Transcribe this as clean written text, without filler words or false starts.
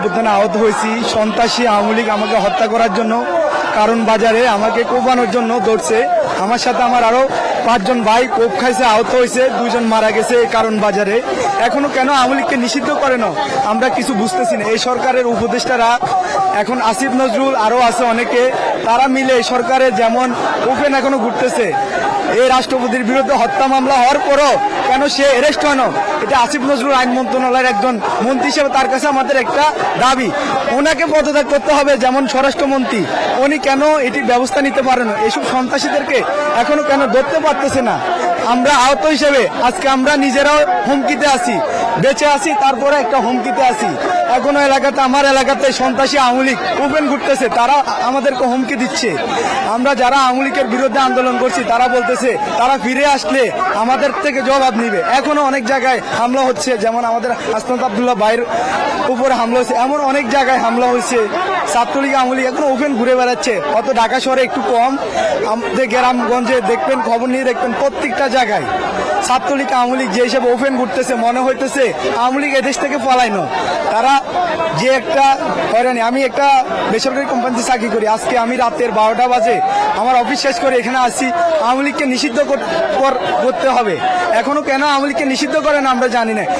অভ্যুত্থানে আহত হয়েছি। সন্ত্রাসী আওয়ামী লীগ আমাকে হত্যা করার জন্য কারণ বাজারে আমাকে কোপানোর জন্য ধরছে। আমার সাথে আমার আরো 5 জন ভাই কোপ খাইছে, আহত হয়েছে, 2 জন মারা গেছে এই কারণ বাজারে। এখনো কেন আওয়ামী লীগকে নিষিদ্ধ করে না আমরা কিছু বুঝতেছি না। এই সরকারের উপদেষ্টারা এখন আসিফ নজরুল আরো আছে অনেকে, তারা মিলে এই সরকারের যেমন ওপেন এখনো ঘুরতেছে। এই রাষ্ট্রপতির বিরুদ্ধে হত্যা মামলা হওয়ার পরও কেন সে অ্যারেস্ট হয় না? এটা আসিফ নজরুল আইন মন্ত্রণালয়ের একজন মন্ত্রী হিসেবে তার কাছে আমাদের একটা দাবি, ওনাকে পদত্যাগ করতে হবে যেমন স্বরাষ্ট্রমন্ত্রী। উনি কেন এটি ব্যবস্থা নিতে পারেন? এইসব সন্ত্রাসীদেরকে এখনো কেন ধরতে পারতেছে না? আমরা আহত হিসেবে আজকে আমরা নিজেরাও হুমকিতে আছি, বেঁচে আছি, তারপরে একটা হুমকিতে আছি। এখনো এলাকাতে, আমার এলাকাতে সন্ত্রাসী আওয়ামী লীগ ওপেন ঘুরতেছে, তারা আমাদেরকে হুমকি দিচ্ছে। আমরা যারা আওয়ামী লীগের বিরুদ্ধে আন্দোলন করছি তারা বলতেছে তারা ফিরে আসলে আমাদের থেকে জবাব নিবে। এখনো অনেক জায়গায় হামলা হচ্ছে, যেমন আমাদের হাসনাত আব্দুল্লাহ ভাইয়ের উপরে হামলা হয়েছে, এমন অনেক জায়গায় হামলা হয়েছে। ছাত্রলীগ আওয়ামী লীগ এখনো ওপেন ঘুরে বেড়াচ্ছে, হয়তো ঢাকা শহরে একটু কম, আমাদের গ্রামগঞ্জে দেখবেন, খবর নিয়ে দেখবেন, প্রত্যেকটা জায়গায় ছাত্রলীগ আওয়ামী লীগ যে হিসেবে ওপেন ঘুরতেছে মনে হইতেছে আওয়ামী লীগ এদেশ থেকে পলাইনো। তারা যে একটা হয়রানি, আমি একটা বেসরকারি কোম্পানিতে চাকরি করি, আজকে আমি রাতের 12টা বাজে আমার অফিস শেষ করে এখানে আসছি। আওয়ামী লীগকে নিষিদ্ধ করতে হবে। এখনো কেন আওয়ামী লীগকে নিষিদ্ধ করে না আমরা জানি না।